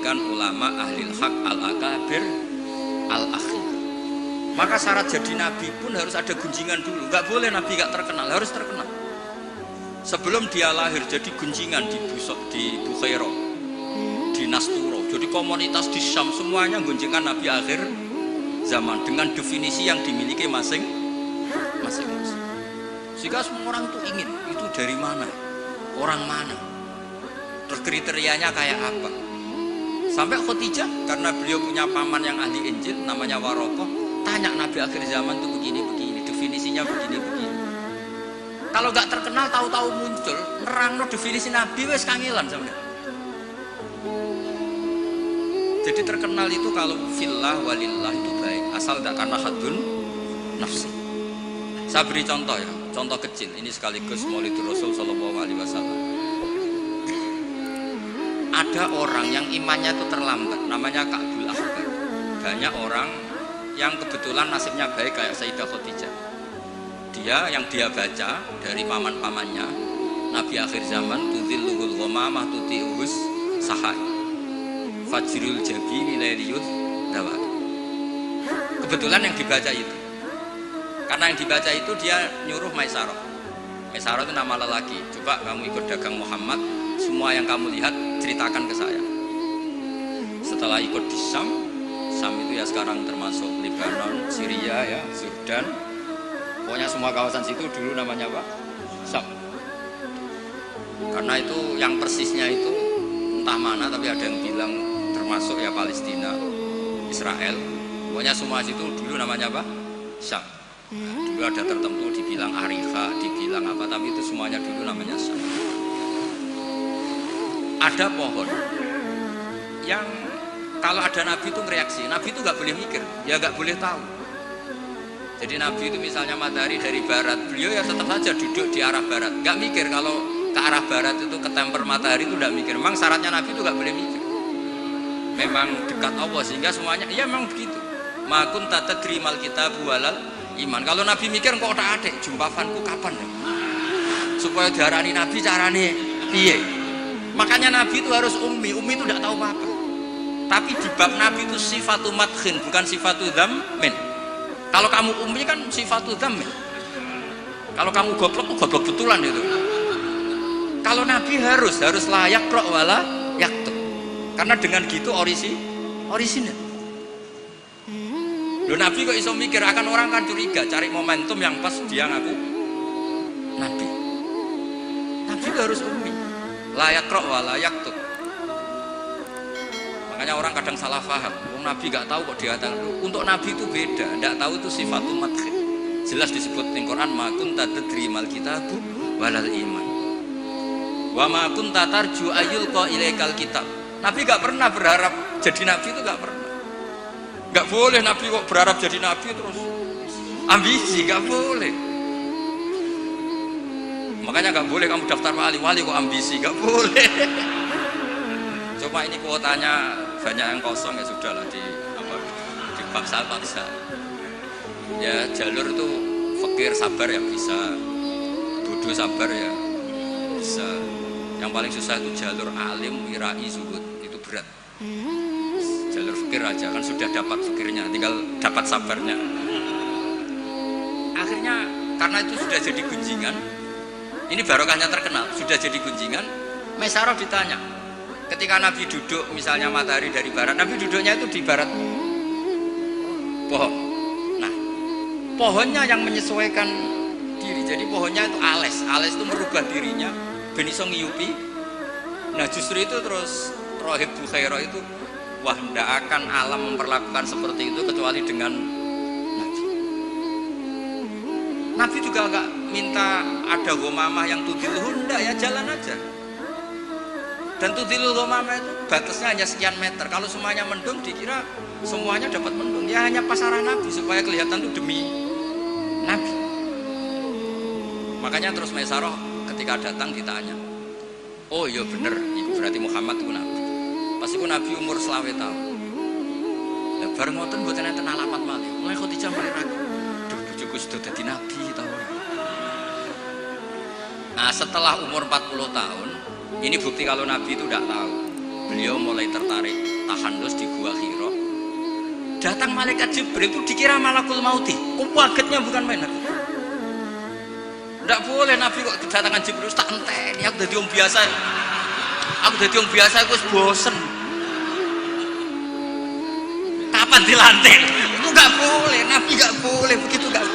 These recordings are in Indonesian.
disebutkan ulama ahlil haq al-akabir al-akhir. Maka syarat jadi nabi pun harus ada gunjingan dulu. Nggak boleh nabi nggak terkenal, harus terkenal. Sebelum dia lahir jadi gunjingan di Bukhairah, di Nasturo, jadi komunitas di Syam semuanya gunjingan nabi akhir zaman dengan definisi yang dimiliki masing-masing. Sehingga semua orang itu ingin, itu dari mana, orang mana, terus kriterianya kayak apa. Sampai Khadijah, karena beliau punya paman yang ahli Injil namanya Warokoh, tanya nabi akhir zaman itu begini-begini, definisinya begini-begini. Kalau nggak terkenal tahu-tahu muncul nerangno definisi nabi wes kangelan sama dia. Jadi terkenal itu kalau fillah walillah itu baik, asal tidak karena hadun nafsi. Saya beri contoh ya, contoh kecil. Ini sekaligus Maulidur Rasul Shallallahu Alaihi Wasallam. Ada orang yang imannya itu terlambat, namanya Ka'bul Ahbar. Banyak orang yang kebetulan nasibnya baik kayak Sayyidah Khadijah. Yang dia baca dari paman-pamannya, Nabi akhir zaman tudhilluhul ghamamah tuti'uhus sahai fajrul jabini lailiyud dawa. Kebetulan yang dibaca itu, karena yang dibaca itu dia nyuruh Maisarah. Maisarah itu nama lelaki. Coba kamu ikut dagang Muhammad, semua yang kamu lihat ceritakan ke saya. Setelah ikut di Syam itu ya sekarang termasuk Lebanon, Syria ya, Jordan. Pokoknya semua kawasan situ dulu namanya apa? Syam. Karena itu yang persisnya itu entah mana, tapi ada yang bilang termasuk ya Palestina, Israel. Pokoknya semua situ dulu namanya apa? Syam. Dulu ada tertentu dibilang Arifa, dibilang apa, tapi itu semuanya dulu namanya Syam. Ada pohon yang kalau ada nabi itu reaksi, nabi itu nggak boleh mikir, ya nggak boleh tahu. Jadi nabi itu misalnya matahari dari barat, beliau ya tetap saja duduk di arah barat, nggak mikir kalau ke arah barat itu ketemper matahari itu nggak mikir. Memang syaratnya nabi itu nggak boleh mikir. Memang dekat Allah sehingga semuanya, ya memang begitu. Makun tata krimal kita bualal iman. Kalau nabi mikir kok tak ada, jumpafanku kapan ya? Supaya diarani nabi carane piye? Makanya nabi itu harus ummi itu tidak tahu apa-apa. Tapi di bab nabi itu sifatu madkhin, bukan sifatu dzammin. Kalau kamu ummi kan sifatu dzammin. Kalau kamu goblok betulan itu. Kalau nabi harus layak rok wala yaktub. Karena dengan gitu orisinal. Loh nabi kok iso mikir, akan orang kan curiga, cari momentum yang pas dia ngaku nabi. Nabi itu harus ummi, layak rok wala yaktub. Makanya orang kadang salah paham. Nabi nggak tahu kok dikatakan. Untuk nabi itu beda, nggak tahu itu sifatul madkhil. Jelas disebut di Quran, ma kunta tadri mal kitabu walal iman. Wa ma kunta tarju ayyulqa ilaikal kitab. Nabi nggak pernah berharap jadi nabi, itu nggak pernah. Nggak boleh nabi kok berharap jadi nabi terus ambisi, nggak boleh. Makanya nggak boleh kamu daftar wali kok ambisi, nggak boleh. Cuma ini kuotanya banyak yang kosong, ya sudahlah dipaksa-paksa. Ya jalur itu fakir sabar ya bisa, bodoh sabar ya bisa. Yang paling susah itu jalur alim wirai zuhud, itu berat. Jalur fakir aja kan sudah dapat fakirnya, tinggal dapat sabarnya. Akhirnya karena itu sudah jadi gunjingan, ini barokahnya terkenal, sudah jadi gunjingan. Maisarah ditanya, ketika Nabi duduk misalnya matahari dari barat, Nabi duduknya itu di barat pohon. Nah, pohonnya yang menyesuaikan diri. Jadi pohonnya itu ales itu merubah dirinya ben iso ngiyupi. Nah, justru itu terus Rohib Bukhairah itu, wah ndak akan alam memperlakukan seperti itu kecuali dengan Nabi. Nabi juga enggak minta ada ghamamah yang tudilluh, ndak, ya jalan aja. Dan tudilul ghamamah itu batasnya hanya sekian meter. Kalau semuanya mendung dikira semuanya dapat mendung. Ya hanya pasarah Nabi supaya kelihatan itu demi Nabi. Makanya terus Maisarah ketika datang ditanya, oh iya bener, itu berarti Muhammad itu Nabi. Pas itu Nabi umur 20 tahun. Lah bareng ngoten mboten enten alamat malih. Mulai Khadijah mulai ragu. Duh bojoku sudah dadi nabi ta ora. Nah, setelah umur 40 tahun, ini bukti kalau Nabi itu tidak tahu. Beliau mulai tertarik tahandus di Gua Hira. Datang malaikat Jibril itu dikira malakul mauti. Kagetnya bukan main. Tidak boleh Nabi kok kedatangan Jibril tak enteni. Aku jadi orang biasa. Aku jadi orang biasa aku bosen. Kapan dilantik? Itu nggak boleh. Nabi nggak boleh begitu nggak.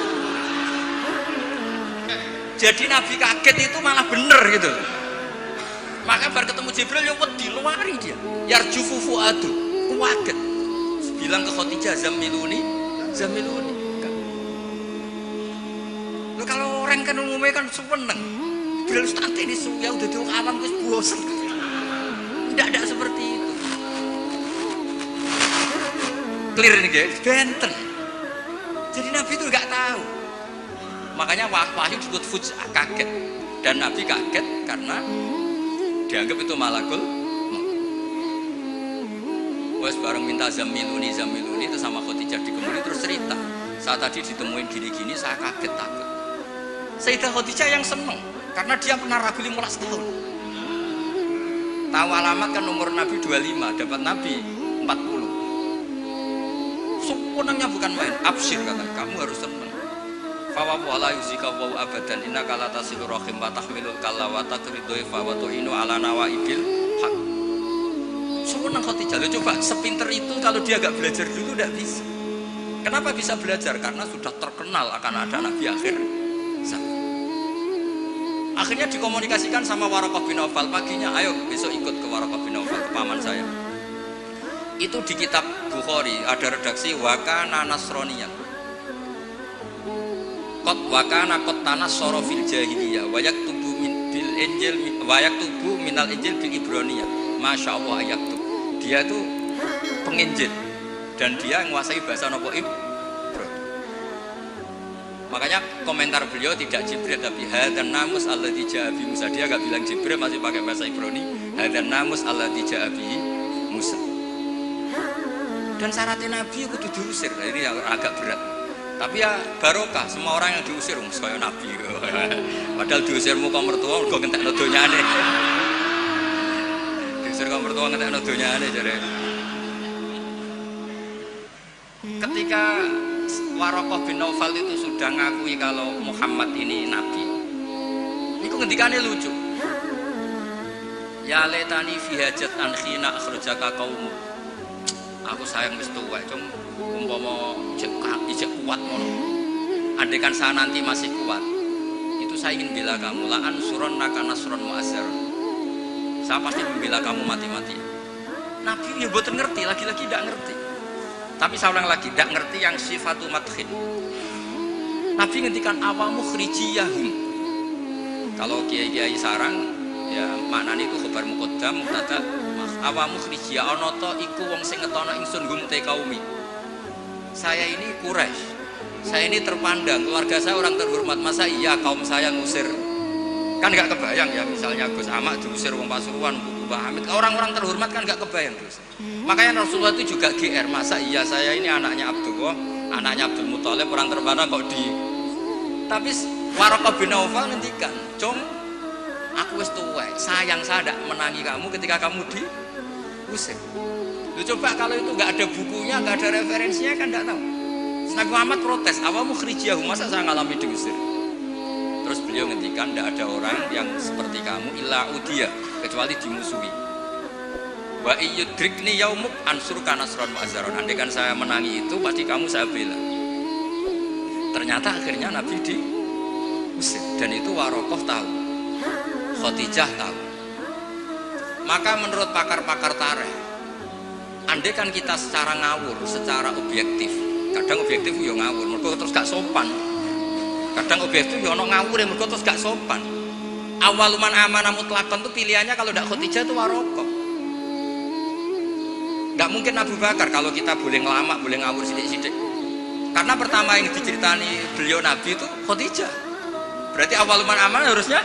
Jadi Nabi kaget itu malah bener gitu. Maka baru ketemu Jibril yang wedi luari dia. Yarjufu fuadu, kaget. Bilang ke Khadijah zamiluni. Loh, kalau orang kan umumnya kan seneng. Jibril stanti ini suya udah diurang alam gue bosen. Tidak seperti itu. Clear nih guys, benten. Jadi Nabi itu nggak tahu. Makanya wahyu disebut fuj'ah, kaget. Dan Nabi kaget karena dianggap itu malakul. Wes bareng minta zamiluni itu sama Khadijah di kemudi terus cerita. Saat tadi ditemuin gini-gini saya kaget takut. Sayyidah Khadijah yang seneng karena dia pernah ragu 15 tahun. Tahu alamat kan umur Nabi 25, dapat Nabi 40. Senangnya bukan main, absyir kata, kamu harus seneng. Fa wa la yuzika wa abadan innaka la tasilu rahim wa tahmilul kalla wa taqridu fa wa tu'inu ala nawaibil haq. Senang Khadijah, lo coba sepinter itu kalau dia gak belajar dulu tidak bisa. Kenapa bisa belajar? Karena sudah terkenal akan ada Nabi akhir zaman. Akhirnya dikomunikasikan sama Waraqah bin Nawfal paginya, ayo besok ikut ke Waraqah bin Nawfal, ke paman saya. Itu di kitab Bukhari ada redaksi wakana nasroniyan. Qad wakana qad tanassara fil jahiliyah wa yaktubu min bil injil wa yaktubu minal injil bil ibroniyah. Masya Allah ayaktub. Dia itu penginjil dan dia menguasai bahasa nopo Ibrani. Makanya komentar beliau tidak Jibril tapi hadan namus alladzi ja'a bi Musa. Dia enggak bilang Jibril, masih pakai bahasa Ibrani. Hadan namus alladzi ja'a bi Musa. Dan syaratnya Nabi kudu diusir. Nah, ini yang agak berat. Tapi ya barokah, semua orang yang diusir kaya Nabi. Padahal diusir muka mertua kok ngentekno donyane. Diusir muka mertua ngentekno donyane jare. Ketika Waraqah bin Nawfal itu sudah ngakui kalau Muhammad ini nabi, itu ngendikane lucu. Ya letani fi hajat an khina akhrajaka qaum. Aku sayang wis tuwa, cung umpama ijek kuat ngono. Andaikan saya nanti masih kuat, itu saya ingin bela kamu. La ansurannaka nasran mu'azzar. Saya pasti membela kamu mati-mati. Nabi ya mboten ngerti, lagi-lagi tidak ngerti. Tapi saya ulang lagi, tidak ngerti yang sifatu madkhin. Nabi ngendikan awamu khrijiyahum. Kalau kiai-kiai sarang ya maknane itu khabar muqaddam mubtada. Awamu khrijiyah ana ta iku wong sing ngetono ingsun hum te kaumi. Saya ini Quraisy. Saya ini terpandang, keluarga saya orang terhormat. Masa iya kaum saya ngusir? Kan enggak kebayang ya, misalnya Gus Ahmad diusir wong Pasuruan, Mbah Hamid, orang-orang terhormat kan enggak kebayang terus. Makanya Rasulullah itu juga GR, masa iya saya ini anaknya Abdullah, anaknya Abdul Muthalib, orang terpandang kok di. Tapi Waraqah bin Nawfal ngendikan, "Cung, aku wis tuwek, sayang saya ndak menangi kamu ketika kamu diusir." Lu coba kalau itu nggak ada bukunya, nggak ada referensinya kan nggak tahu. Nabi Muhammad protes, awamu khrijiyahum, masa saya ngalami diusir? Terus beliau ngendikan, nggak ada orang yang seperti kamu illa udiya, kecuali dimusuhi. Wa iyyudrikni yaumuk ansurka nasran mu'azzaron. Andaikan saya menangi itu pasti kamu saya bela. Ternyata akhirnya Nabi diusir dan itu Waraqah tahu, Khadijah tahu. Maka menurut pakar-pakar tarikh, andaikan kita secara ngawur, secara objektif, kadang objektif yo ngawur, mergo terus gak sopan. Kadang objektif yo ono ngawur yang mergo terus gak sopan. Awaluman amanah mutlaqan itu pilihannya kalau ndak Khadijah itu Waraqah. Nggak mungkin Abu Bakar kalau kita boleh ngelamak, boleh ngawur sidik-sidik. Karena pertama yang diceritani beliau Nabi itu Khadijah. Berarti awaluman amanah harusnya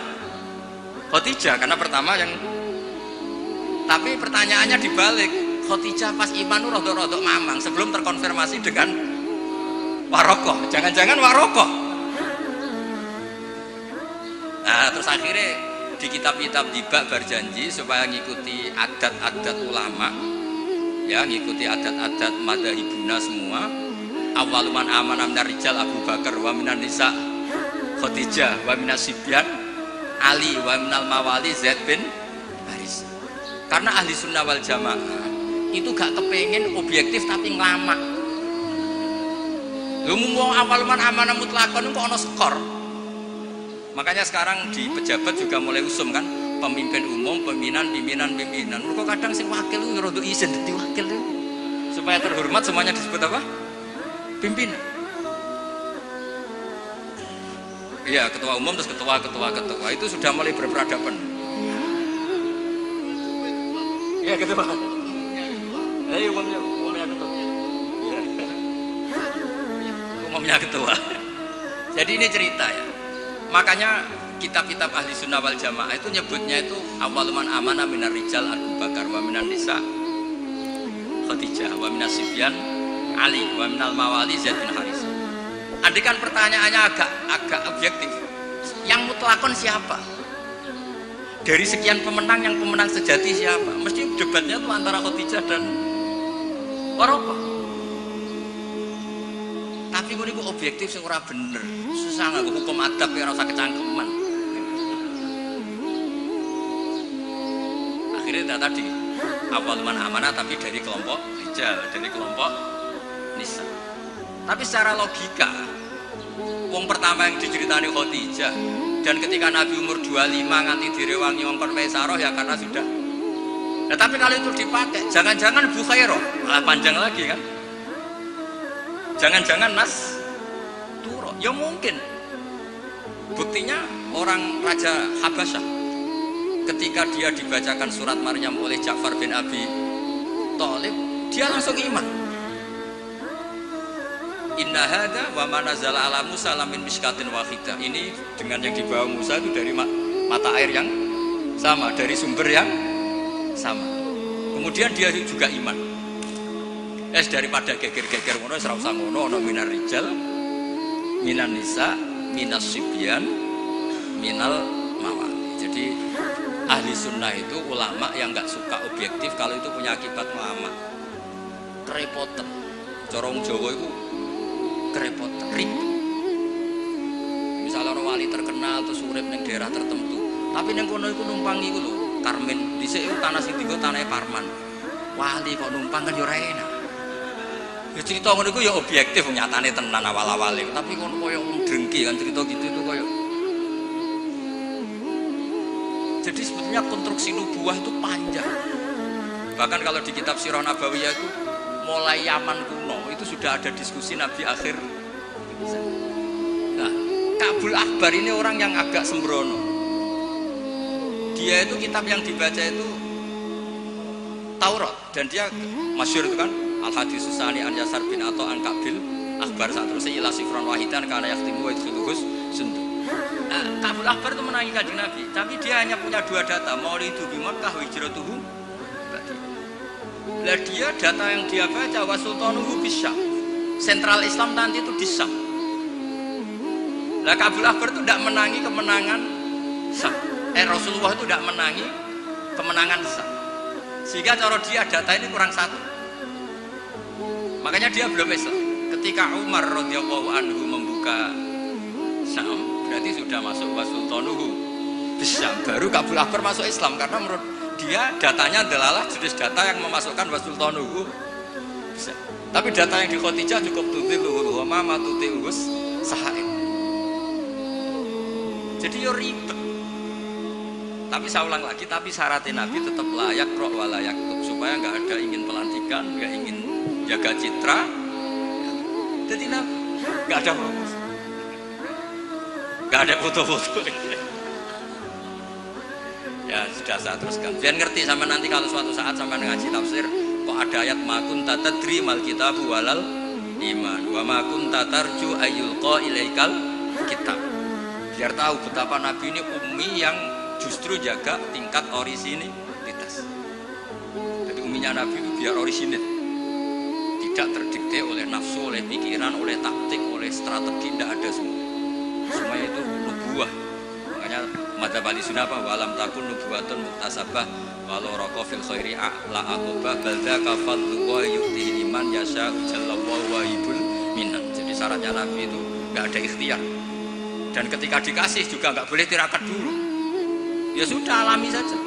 Khadijah karena pertama yang. Tapi pertanyaannya dibalik, Khadijah pas iman itu rodok-rodok mamang sebelum terkonfirmasi dengan Waraqah. Jangan-jangan Waraqah. Nah, terus akhirnya di kitab-kitab dibak berjanji supaya ngikuti adat-adat ulama. ya ngikuti adat-adat madzhabuna semua. Awaluman amanah minar rijal Abu Bakar wa minan nisa Khadijah wa minas sibyan Ali wa minal mawali Zaid bin Haris. Karena ahli sunnah wal jamaah itu gak kepengen objektif tapi ngelamak. Lu mau awaluman amanah mutlakon kok ono skor. Makanya sekarang di pejabat juga mulai usum kan, pemimpin umum, pimpinan. Mereka kadang sing wakil itu rodok izin dadi wakil itu. Supaya terhormat semuanya disebut apa? Pimpinan. Iya, ketua umum terus ketua itu sudah mulai berperadaban. Iya, ketua. Umumnya ketua. Umumnya ketua. Jadi ini cerita ya. Makanya kitab-kitab ahli sunnah wal jamaah itu nyebutnya itu awaluman amanah minar rijal Abu Bakar wa minan nisa Khadijah wa minas sibyan Ali wa minal mawali Zaid bin Haris. Andai kan pertanyaannya agak objektif, yang mutlakon siapa? Dari sekian pemenang yang pemenang sejati siapa? Mesti debatnya itu antara Khadijah dan Waraqah. Tapi gue niku objektif sing ora bener. Susah nggak hukum adab ya, ora usah kecangkeman. Akhirnya tadi awal amanah tapi dari kelompok rijal, dari kelompok nisa. Tapi secara logika, wong pertama yang diceritani Khadijah, dan ketika Nabi umur 25 nganti direwangi wong kon Maisaroh ya karena sudah. Nah, tapi kalau itu dipakai, jangan-jangan Bukhairah malah panjang lagi kan? Jangan-jangan Mas Turo, ya mungkin. Buktinya orang Raja Habasyah ketika dia dibacakan surat Maryam oleh Ja'far bin Abi Thalib, dia langsung iman. Inna hadza wa ma nazala ala Musa lamin miskatin wahidah. Ini dengan yang dibawa Musa itu dari mata air yang sama, dari sumber yang sama. Kemudian dia juga iman. Daripada geger-geger ngono ora usah ngono, ana minar rijal, minan nisa, minas sibyan, minal mawali. Jadi ahli sunnah itu ulama yang nggak suka objektif kalau itu punya akibat lama. Kerepotan. Corong Jawa itu kerepotan, ribet. Misalnya orang wali terkenal terus urip ning daerah tertentu, tapi ning kono iku numpang iku lho, Karmen dhisik tanah sing dienggo tanahe Parman. Wali kok numpang kan yo ora enak. Ya cerita ngono iku ya objektif nyatane tenan awal-awale, tapi ngono koyo wong drengki kan cerita gitu itu koyo. Jadi sebetulnya konstruksi nubuah itu panjang. Bahkan kalau di kitab Sirah Nabawiyah itu mulai Yaman kuno itu sudah ada diskusi Nabi akhir. Nah, Ka'bul Ahbar ini orang yang agak sembrono. Dia itu kitab yang dibaca itu Taurat dan dia masyhur itu kan Al-Hadis Susani an Yasar bin Atha an Ka'bil Akbar saat terus ila sifron wahidan karena yakhtimu wa idkhuluhus sundu. Nah, Ka'bul Akbar itu menangi Kanjeng Nabi, tapi dia hanya punya dua data, maulidu bi Makkah wa hijratuhu. Lah dia data yang dia baca wa sultanuhu bisyam. Sentral Islam nanti itu di Syam. Lah Ka'bul Akbar itu tidak menangi kemenangan Syam. Rasulullah itu tidak menangi kemenangan Syam. Sehingga cara dia data ini kurang satu. Makanya dia belum Islam. Ketika Umar radhiyallahu anhu membuka Syam, berarti sudah masuk wasultanuhu Syam. Baru Ka'bul Akbar masuk Islam karena menurut dia datanya adalah jenis data yang memasukkan wasultanuhu Syam. Tapi data yang di Khadijah cukup tudilluhu wa ma tuti'us sahaid. Jadi yo ribet. Tapi saya ulang lagi, tapi syaratnya Nabi tetap layak roh wa layak tub, supaya nggak ada ingin pelantikan, nggak ingin jaga citra. Jadi Nabi nggak ada fokus, nggak ada foto-foto. Ya sudah saya teruskan. Biar ngerti sama nanti kalau suatu saat sama ngaji tafsir, kok ada ayat makun tatadri mal kitabu walal iman, wa makun tatarju ayyulqa ilaikal kitab. Biar tahu betapa Nabi ini ummi yang justru jaga tingkat orisinilitas. Jadi umminya Nabi itu biar orisinil, tidak terdikte oleh nafsu, oleh pikiran, oleh taktik, oleh strategi, tidak ada semua. Semuanya itu nubuah. Makanya madzhab ahli sunnah apa walam takun nubuwatun muktasabah walau raqo fil khairi la aqobah balda kafadlu wa yu'tihi liman yasha jallallahu wa ibul minan. Jadi syaratnya Nabi itu enggak ada ikhtiar. Dan ketika dikasih juga enggak boleh tirakat dulu. Ya sudah alami saja.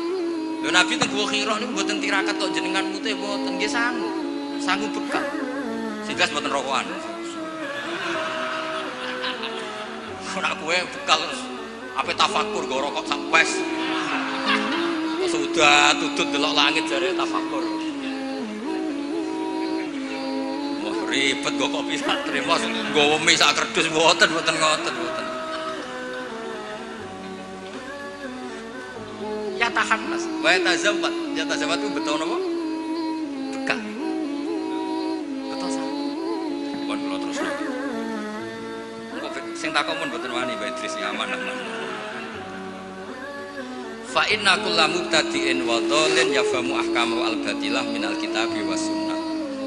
Lho Nabi teng Gua Hira niku mboten tirakat kok jenengan mute mboten nggih sanggup. Sanggup bekal. Sehingga mboten rokokan. Ora kowe bekal ape tafakur go rokok sak wes. Sudah tutut delok langit jare tafakur. Wah ribet go kopi sak trimo nggowo mie sak kerdus mboten ngoten. Ya tahan Mas. Wa tazawwad. Ya tazawwad itu betul napa? Bekal. Betul sah. Pun kula terus. Sing takon mun mboten wani Mbak Idris ya amanah. Fa inna kullu mubtadi'in wa dhalin yafamu ahkamu al-batilah minal kitabi was sunnah.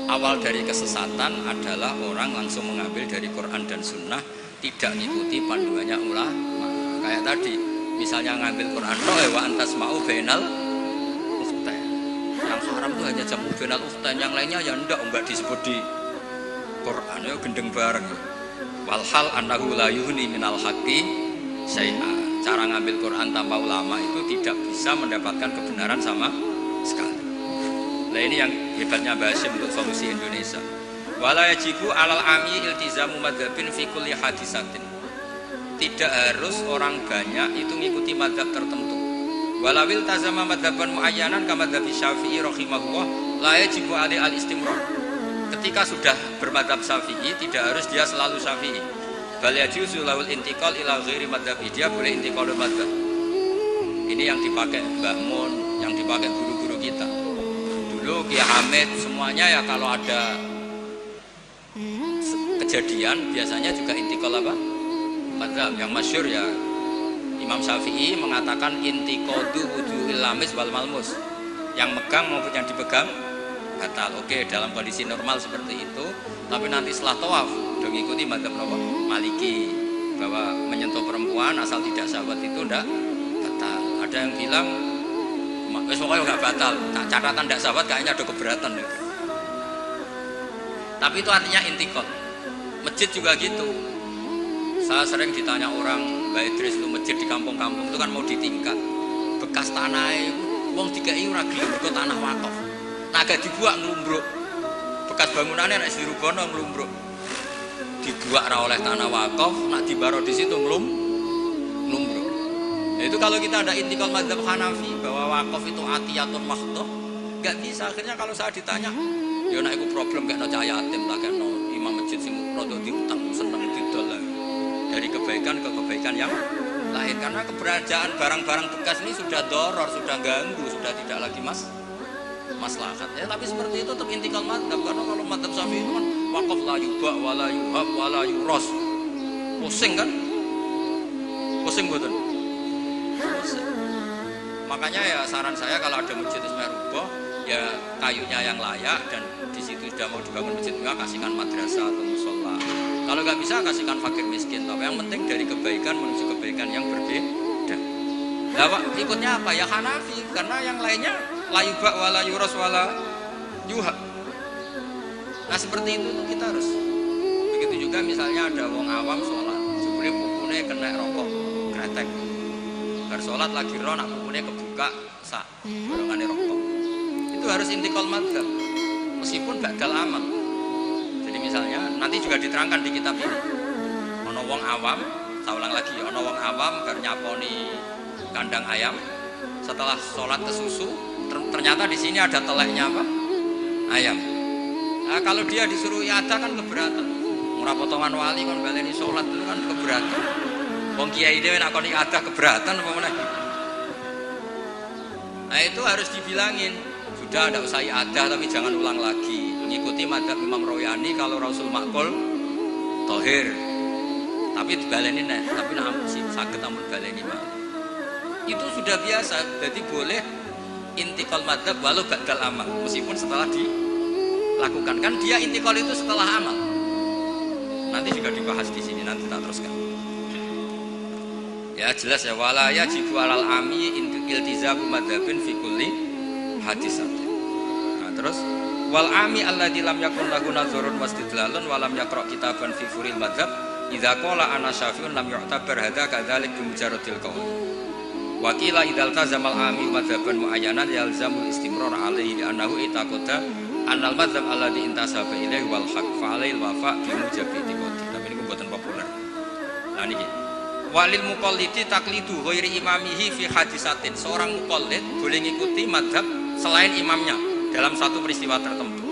Awal dari kesesatan adalah orang langsung mengambil dari Quran dan sunnah, tidak mengikuti panduannya ulama. Kayak tadi, misalnya ngambil Quran wa antas ma'u bainal ukhtain. Yang haram itu hanya jamu bainal ukhtain, yang lainnya ya enggak disebut di Quran, ya gendeng bareng. Walhal annahu la yuhni minal haqqi syai'a. Cara ngambil Quran tanpa ulama itu tidak bisa mendapatkan kebenaran sama sekali. Nah ini yang hebatnya Mbah Hasyim untuk solusi Indonesia. Wala yajibu alal ami iltizamu madzhabin fi kulli hadisatin. Tidak harus orang banyak itu mengikuti madzhab tertentu. Walawil tazama madzhaban muayyanan kama madzhab Syafi'i rahimahullah la yajibu ali al-istimrar. Ketika sudah bermadzhab Syafi'i tidak harus dia selalu Syafi'i. Bal yajuzu lahul intiqal ila ghairi madzhabi, dia boleh intiqalul madzhab. Ini yang dipakai Mbah Mun, yang dipakai guru-guru kita. Dulu Ki Hamid semuanya ya kalau ada kejadian biasanya juga intiqal apa? Madzhab. Yang masyhur ya Imam Syafi'i mengatakan intiqadu wujuhil lamis wal malmus. Yang megang maupun yang dipegang batal. Oke, dalam kondisi normal seperti itu, tapi nanti setelah tawaf udah ngikuti madzhab Maliki bahwa menyentuh perempuan asal tidak syahwat itu ndak batal. Ada yang bilang wis pokoknya enggak batal. Catatan ndak syahwat kayaknya ada keberatan ya. Tapi itu artinya intikal. Masjid juga gitu. Saya sering ditanya orang, Mbak Idris itu masjid di kampung-kampung itu kan mau ditingkat. Bekas tanahnya wong dikai ora gelem mergo tanah wakaf. Nah agak dibuat ngelumbruk. Bekas bangunannya nek dirubono ngelumbruk. Dibuat ra oleh tanah wakaf, nak dibaro di situ ngelumbruk. Nah, itu kalau kita ada intikal madzhab Hanafi bahwa wakaf itu atiyatun mahdhah, enggak bisa. Akhirnya kalau saya ditanya, ya nek iku problem gak no cahaya yatim tak kena imam masjid sing rada diutang seneng didol. Dari kebaikan ke kebaikan yang lain karena keberadaan barang-barang bekas ini sudah doror, sudah ganggu, sudah tidak lagi maslahat ya. Tapi seperti itu tetap intikal madzhab karena kalau madzhab Syafi'i itu kan waqaf la yuba wala yuhab wala yuros. Pusing kan? Pusing betul. Pusing. Makanya ya saran saya kalau ada masjid Ismail ya kayunya yang layak dan di situ sudah mau dibangun masjid juga kasihkan madrasah atau musola. Kalau nggak bisa kasihkan fakir miskin. Tapi yang penting dari kebaikan menuju kebaikan yang berbeda. Nah, ikutnya apa ya Hanafi karena yang lainnya la yuba wala yuros wala yuhab. Nah seperti itu kita harus. Begitu juga misalnya ada wong awam sholat, sebelum pupune kena rokok kretek. Bar sholat lagi ron, pupune kebuka sak golongane rokok. Itu harus intikal madzhab. Meskipun gagal amal. Jadi misalnya nanti juga diterangkan di kitab ini. Ono wong awam, saya ulang lagi, ono wong awam bar nyaponi kandang ayam. Setelah sholat kesusu, ternyata di sini ada teleknya apa? Ayam. Nah, kalau dia disuruh iada kan keberatan. Murah potongan wali kan baleni sholat itu kan keberatan. Wong kiai dhewe nek kon iada keberatan apa meneh. Nah itu harus dibilangin. Sudah ada usah iada tapi jangan ulang lagi. Mengikuti madzhab Imam Royani kalau Rasul Makul Tohir. Tapi dibaleni nek, tapi nek sih saged amun baleni mah. Itu sudah biasa, jadi boleh intikal madzhab walau gagal amal meskipun setelah dilakukan kan dia intikal itu setelah amal. Nanti juga dibahas di sini, nanti tak teruskan. Ya jelas ya, wala yajibu alal ami iltizamu madzhabin fi kulli hadisatin. Nah, terus wal ami alladzi lam yakun lahu nazarun wastidlalun wa lam yaqra kitaban fi furil madzhab idza qala ana syafi'un lam yu'tabar hadza kadzalik bi mujarradil qaul. Wa qila idzal tazamal ami madzhaban muayyanan yalzamul istimrar alaihi annahu itaqada annal madzhab alladzi intasaba ilaihi wal haq fa alail wafa bi mujabi tiqati. Tapi ini mboten populer. Nah niki walil muqallidi taqlidu ghairi imamihi fi hadisatin. Seorang muqallid boleh ngikuti mazhab selain imamnya dalam satu peristiwa tertentu.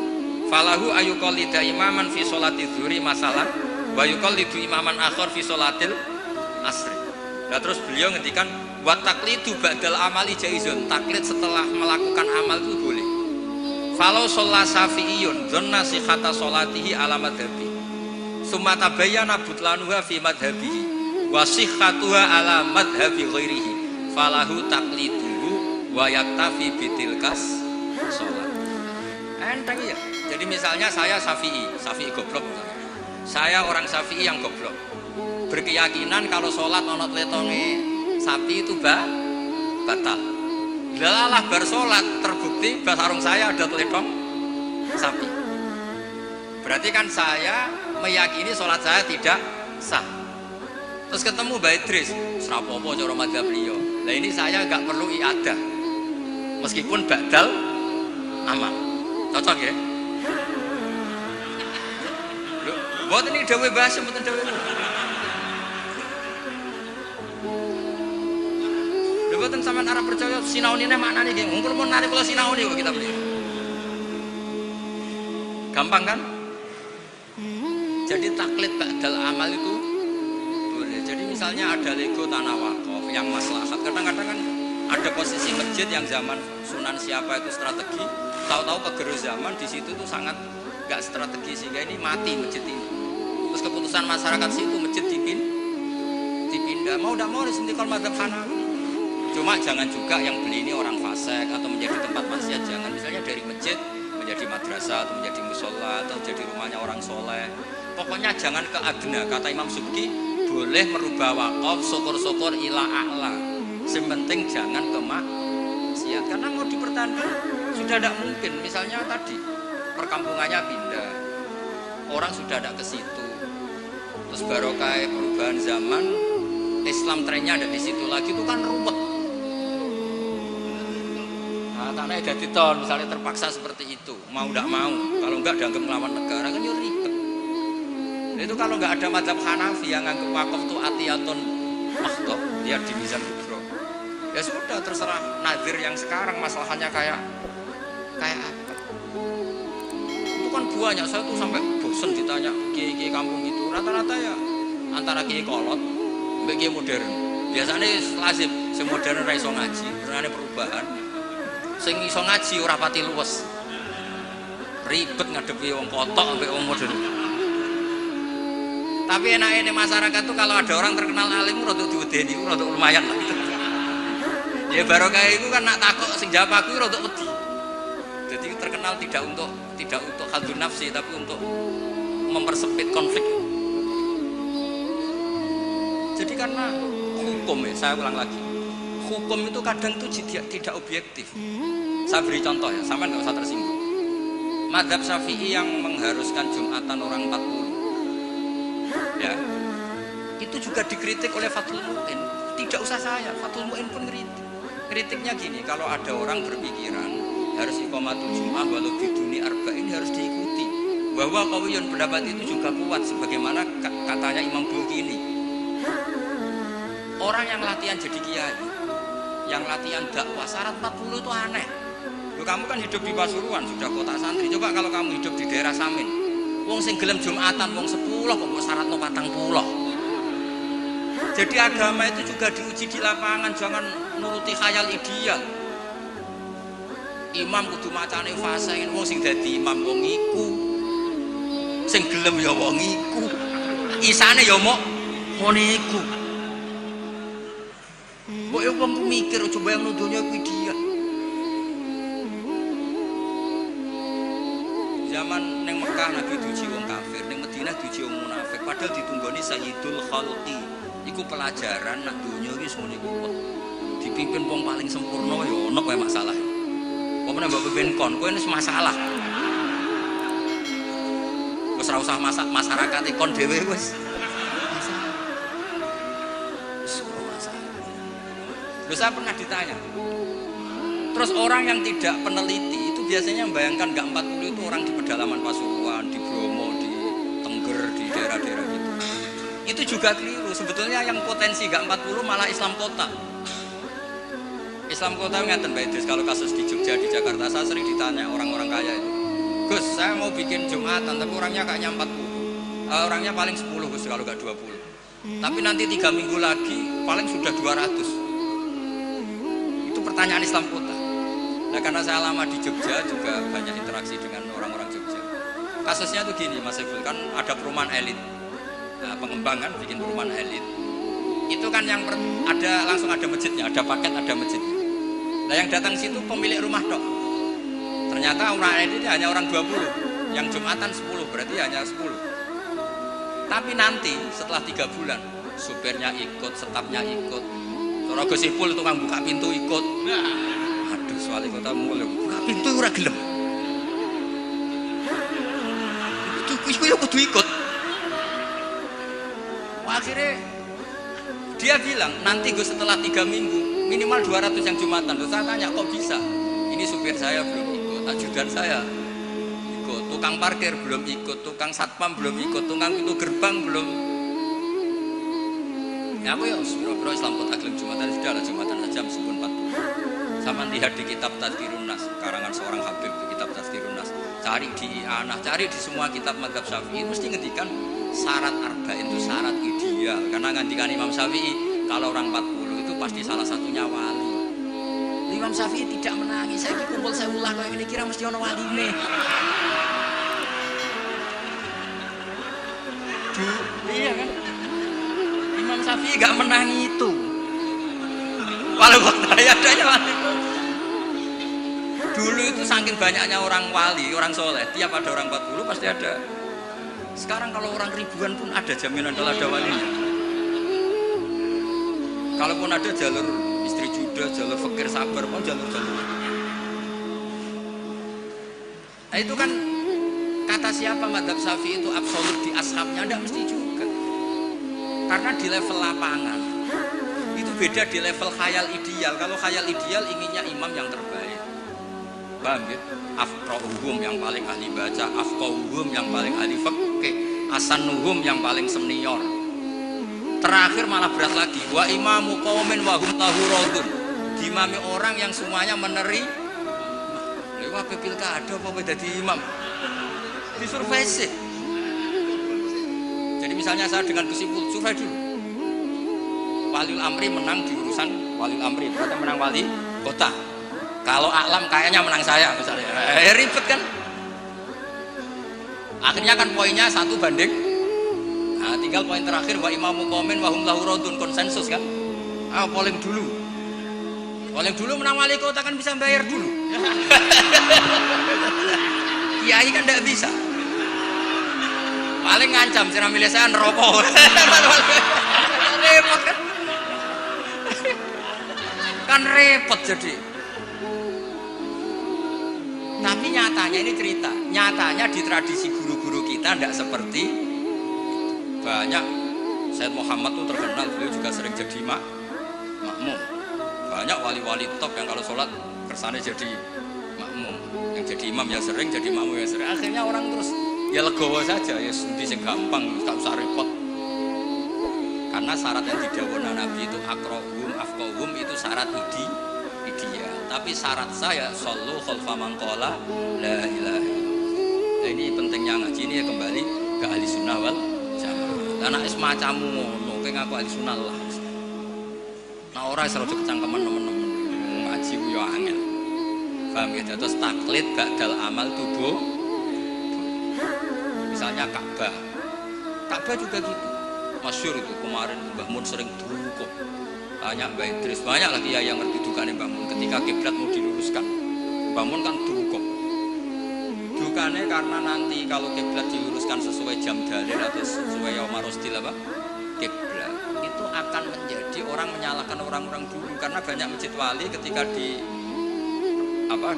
Falahu ayuqallida imaman fi sholati dzuri masalan wa yuqallidu imaman akhar fi sholatil asri. Nah terus beliau ngendikan wa taqlidu ba'dal amali jaizun. Taklid setelah melakukan amal itu boleh. Falau sholla syafi'iyun dzanna sihhata sholatihi ala madhabi summa tabayyana butlanuha fi madhabihi wa sihhatuha ala madhabi ghairihi falahu taqliduhu wa yaktafi bitilkas sholat. Enteng ya. Jadi misalnya saya Syafi'i goblok misalnya. Saya orang Syafi'i yang goblok, berkeyakinan kalau sholat ono tletonge sapi itu batal. Lalah bar sholat terbukti basarung saya ada tletong sapi. Berarti kan saya meyakini sholat saya tidak sah. Terus ketemu Mbak Idris, serapopo cara madzhab beliau. Nah ini saya nggak perlu iadah, meskipun badal amal. Cocok ya? Buat ini dawe bahasa, bukan dawe. Buatan sampean arah percaya sinau ini makna nih, ngumpul mau narik kalau sinau nih kok kita beli. Gampang kan? Jadi taklid badal amal itu boleh. Jadi misalnya ada Lego tanah wakaf yang maslahat. Kadang-kadang kan ada posisi masjid yang zaman Sunan siapa itu strategi. Tahu-tahu kegeru zaman di situ tuh sangat nggak strategi sehingga ini mati masjid ini. Terus keputusan masyarakat situ masjid dipindah. Mau tidak mau disentikal madzhab Hanafi. Cuma jangan juga yang beli ini orang fasik atau menjadi tempat maksiat. Jangan misalnya dari masjid menjadi madrasah atau menjadi musola atau jadi rumahnya orang soleh. Pokoknya jangan ke adna. Kata Imam Subki boleh merubah wakaf syukur-syukur ila a'la. Yang penting jangan ke maksiat. Karena mau dipertahankan sudah tidak mungkin. Misalnya tadi perkampungannya pindah, orang sudah tidak ke situ. Terus barokah perubahan zaman, Islam trennya ada di situ lagi, itu kan ruwet. Nah, tanahnya jadi ton, misalnya terpaksa seperti itu, mau tidak mau, kalau enggak dianggap melawan negara kan ya ribet. Itu kalau enggak ada mazhab Hanafi yang anggap wakaf itu atiyatun mahdhah, dia di mizan kubro. Ya sudah terserah nazir yang sekarang masalahnya kayak apa. Itu kan banyak, saya tuh sampai bosen ditanya kiai kampung itu. Rata-rata ya antara kiai kolot mbek kiai modern. Biasanya lazim sing modern ora iso ngaji, berane perubahan. Sing iso ngaji ora pati luwes. Ribet ngadepi wong kotok mbek wong modern. Tapi enake masyarakat tuh kalau ada orang terkenal alim rada diwedeni, rada lumayan lah. Ya barokah itu kan nak takok sing jawab aku rada wedi. Jadi terkenal tidak untuk hadun nafsi tapi untuk mempersempit konflik. Jadi karena hukum ya, saya ulang lagi, hukum itu kadang tuh tidak objektif. Saya beri contoh ya, sama nggak usah tersinggung. Madzhab Syafi'i yang mengharuskan Jumatan orang 40, ya, itu juga dikritik oleh Fathul Mu'in. Tidak usah saya, Fathul Mu'in pun kritik. Kritiknya gini, kalau ada orang berpikiran harus iqamatul Jum'ah walau biduni arba'in harus diikuti. Bahwa qawiyun pendapat itu juga kuat sebagaimana katanya Imam Bulkini. Orang yang latihan jadi kiai, yang latihan dakwah syarat 40 itu aneh. Loh, kamu kan hidup di Pasuruan, sudah kota santri. Coba kalau kamu hidup di daerah Samin, wong sing gelem Jumatan wong 10 kok syaratno 40. Jadi agama itu juga diuji di lapangan, jangan nuruti khayal ideal. Imam kudu macane fase, wong sing dadi imam wong iku. Sing gelem ya wong iku. Isane ya mok ngene iku. Mbok wong mikir coba yang nuduhnya kuwi dia. Zaman neng Mekah Nabi diuji wong kafir, neng Madinah diuji wong munafik, padahal ditunggoni Sayyidul Khalqi. Iku pelajaran nak dunia iki semono iku. Dipimpin wong paling sempurna ya ono kowe masalah. Kok meneh mbok pimpin kon, kowe wis masalah. Wis ora usah masyarakat kon dhewe wis. Loh, saya pernah ditanya. Terus orang yang tidak peneliti itu biasanya membayangkan nggak 40 itu orang di pedalaman Pasuruan, di Bromo, di Tengger, di daerah-daerah gitu. Itu juga keliru. Sebetulnya yang potensi nggak 40 malah Islam kota. Islam kota ngeten Mbak Idris, kalau kasus di Jogja, di Jakarta, saya sering ditanya orang-orang kaya itu, Gus, saya mau bikin Jumatan, tapi orangnya kayaknya 40, orangnya paling 10 Gus, kalau nggak 20. Tapi nanti 3 minggu lagi, paling sudah 200. Itu pertanyaan Islam kota. Nah karena saya lama di Jogja, juga banyak interaksi dengan orang-orang Jogja. Kasusnya tuh gini Mas Eful, kan ada perumahan elit, nah, pengembangan bikin perumahan elit. Itu kan yang ada langsung ada masjidnya, ada paket, ada masjidnya. Nah yang datang situ pemilik rumah dok. Ternyata orang ini hanya orang 20, yang Jumatan 10, berarti hanya 10. Tapi nanti setelah 3 bulan, supirnya ikut, stafnya ikut, Toro Gosipul tukang buka pintu ikut. Aduh, soal kota mulai buka pintu ora gelem. Itu ya kudu ikut. Akhirnya dia bilang nanti gue setelah 3 minggu minimal 200 yang Jumatan. Terus saya tanya kok bisa? Ini supir saya belum ikut, ajudan saya ikut, tukang parkir belum ikut, tukang satpam belum ikut, tukang pintu gerbang belum. Ya aku ya bro Islam kota gelem Jumatan sudah lah, Jumatan saja meskipun 40. Sama lihat di kitab Tazkirun Nas, karangan seorang Habib itu kitab Tazkirun Nas. Cari di I'anah, cari di semua kitab mazhab Syafi'i mesti ngendikan syarat arba'in itu syarat ideal. Karena ngendikan Imam Syafi'i kalau orang 40 itu pasti salah satunya wali. Imam Syafi'i tidak menangis. Saya kumpul saya ulah kayak ini kira mesti ono wali nih. Iya kan? Imam Syafi'i gak menangi itu. Walaupun adanya wali. Dulu itu saking banyaknya orang wali, orang soleh, tiap ada orang 40 pasti ada. Sekarang kalau orang ribuan pun ada jaminan kalau ada walinya. Kalaupun ada jalur istri juda, jalur fakir sabar, pun jalur-jalur. Nah itu kan kata siapa mazhab Syafi'i itu absolut di ashabnya, tidak mesti juga. Karena di level lapangan itu beda di level khayal ideal. Kalau khayal ideal inginnya imam yang terbaik. Paham ya? Afqahuhum yang paling ahli baca, afqahuhum yang paling ahli fikih, asanuhum yang paling senior. Terakhir malah berat lagi, wa imamu qaumin wa hum lahu radun. Imami orang yang semuanya meneri. Lewat pilkada apa jadi imam? Disurvei sih. Jadi misalnya saya dengan kesimpulan survei dulu. Waliul Amri menang di urusan Waliul Amri, berarti menang wali kota. Kalau Aklam kayaknya menang saya misalnya, ribet kan? Akhirnya kan poinnya 1 banding. Nah, tinggal poin terakhir wa imamu qaumin wa hum lahu radun, konsensus kan? Polling dulu. Polling dulu menang wali kota kan bisa bayar dulu. Kiai kan tidak bisa. Paling ngancam sira milih saya neraka. Repot kan? Kan repot jadi. Tapi nyatanya ini cerita, nyatanya di tradisi guru-guru kita tidak seperti banyak. Sayyid Muhammad tuh terkenal, beliau juga sering jadi makmum. Banyak wali-wali top yang kalau sholat kersane jadi makmum, yang jadi imam ya sering, jadi makmum ya sering. Akhirnya orang terus ya legowo saja, ya sendi sing gampang, tak usah repot. Karena syarat yang didhawuhna Nabi itu akrohum, afkohum itu syarat ideal. Tapi syarat saya sallu khalfa man qala la ilaha illallah. Nah, ini pentingnya ngaji ini ya kembali ke ahli sunnah wal jamaah. Anak semacammu ngono, kowe ngaku ahli sunnah lah. Nah ora iso kecangkeman temen-temen ngaji ku yo angel. Paham ya? Terus taklid ba'dal amal tubuh. Misalnya Ka'bah. Ka'bah juga gitu. Masyhur itu kemarin Mbah Mun sering duka. Tanya Mbak Idris, banyak lagi ya yang ngerti dukane Mbah Mun ketika kiblat mau diluruskan. Mbah Mun kan duka. Dukane karena nanti kalau kiblat diluruskan sesuai jam dalil atau sesuai yaum marostil apa? Kiblat itu orang menyalahkan orang-orang dulu karena banyak masjid wali ketika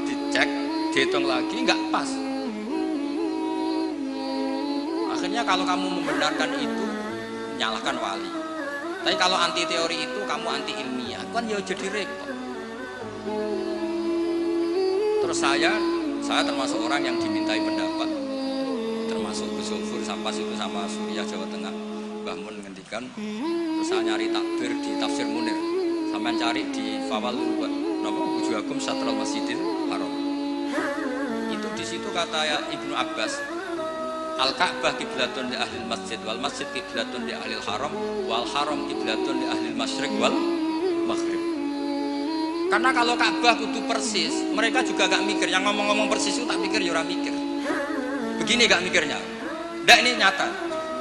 dicek, dihitung lagi nggak pas. Akhirnya kalau kamu membenarkan itu menyalahkan wali. Tapi kalau anti teori itu kamu anti ilmiah, kan ya jadi repot. Terus saya termasuk orang yang dimintai pendapat, termasuk Gus Sofur sampai situ sama Surya Jawa Tengah. Mbah Mun ngendikan, terus saya nyari takbir di Tafsir Munir, sampean cari di Fawalul Wujuhakum Syatral Masjidil Haram. Itu di situ kata Ibnu Abbas, Al-Ka'bah kiblatun li ahlil masjid wal masjid kiblatun li ahlil haram wal haram kiblatun li ahlil masyriq wal maghrib. Karena kalau Ka'bah kudu persis, mereka juga gak mikir. Yang ngomong-ngomong persis itu tak mikir, ya ora mikir. Begini gak mikirnya. Ndak, ini nyata.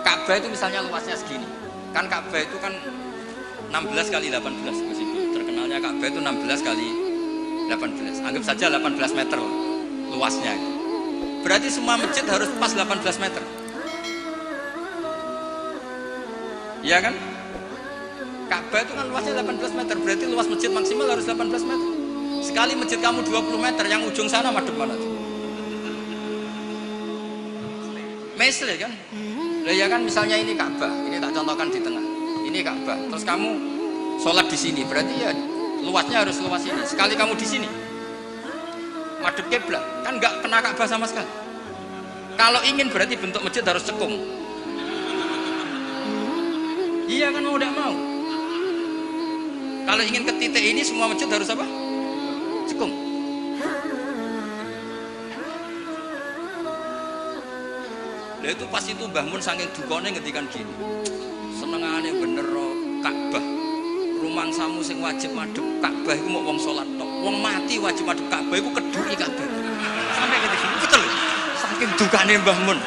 Ka'bah itu misalnya luasnya segini. Kan Ka'bah itu kan 16 kali 18 begitu. Terkenalnya Ka'bah itu 16 kali 18. Anggap saja 18 meter luasnya. Berarti semua masjid harus pas 18 meter. Iya kan? Ka'bah itu kan luasnya 18 meter. Berarti luas masjid maksimal harus 18 meter. Sekali masjid kamu 20 meter, yang ujung sana madep mana tuh? Mesle kan? Lah ya kan, misalnya ini Ka'bah, ini tak contohkan di tengah. Ini Ka'bah. Terus kamu sholat di sini, berarti ya luasnya harus luas ini. Sekali kamu di sini madep kiblat, kan nggak kena Ka'bah sama sekali. Kalau ingin berarti bentuk masjid harus cekung. Iya kan, mau tidak mau. Kalau ingin ke titik ini semua masjid harus apa? Cekung. Lah itu pas itu Mbah Mun saking dukane ngendikan gini. Senengane bener Ka'bah. Rumangsamu sing wajib madhep Ka'bah iku mok wong salat tok. Wong mati wajib madhep Ka'bah iku keduki Ka'bah. Sampai gitu. Betul. Saking dukane Mbah Mun.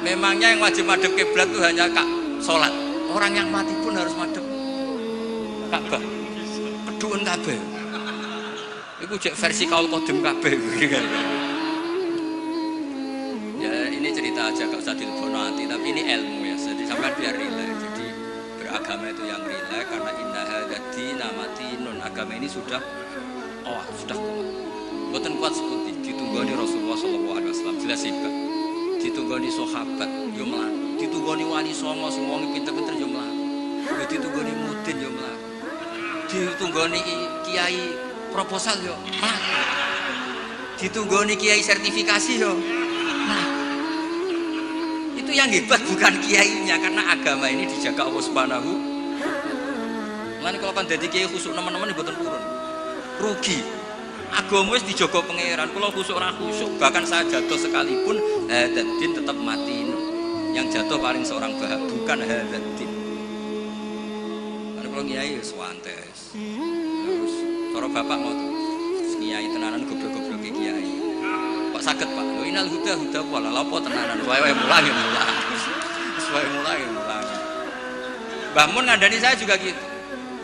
Memangnya yang wajib madhep kiblat itu hanya salat. Orang yang mati pun harus madhep Ka'bah. Keduken Ka'bah. Iku jek versi kaul qadim Ka'bah. Ya ini cerita aja, gak usah dilebono hati, tapi ini ilmu ya. Jadi sampai biar relax. Jadi beragama itu yang relax karena inna hadzina matinun. Agama ini sudah kuat. Mboten kuat seperti ditunggoni Rasulullah sallallahu alaihi wasallam jelas hebat. Ditunggoni sahabat yo mlaku. Ditunggoni wali songo sing wong pinter-pinter yo mlaku. Yo ditunggoni mudin yo mlaku. Ditunggoni kiai proposal yo mlaku. Ditunggoni kiai sertifikasi yo mlaku. Itu yang hebat bukan kiainya, karena agama ini dijaga Allah Subhanahu. Mulane kalau kan dadi kiai khusuk nemen-nemen mboten purun. Rugi. Agama wis dijaga pangeran, kula khusuk ora khusuk, bahkan saya jatuh sekalipun hadzin tetap mati. Yang jatuh paling seorang bahak, bukan hadzin. Karena kalau kiai wis wantes. Terus cara bapak mau tuh kiai tenanan goblok-goblok kiai. Kok saged Pak? Lho inal huda wala lha apa tenanan wae mulang. Wae mulang. Mbah Mun ngandani saya juga gitu.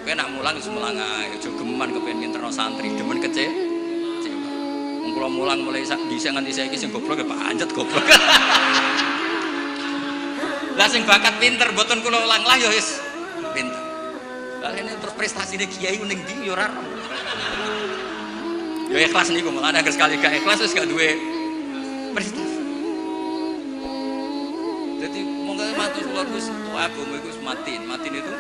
Kowe nak mulang wis mulang ae, aja geman kepen nginterno santri, demen kecewa. Wong kula mulang mulai dhisik nganti saiki sing goblok ya panjet goblok. Lah sing bakat pinter mboten kula ulang lah ya wis pinter. Lah ini terus prestasine kiai ning ndi ya ora. Ya ikhlas niku, malah agar sekali gak ikhlas wis gak duwe prestasi. Jadi monggo matur kula wis agama iku matin itu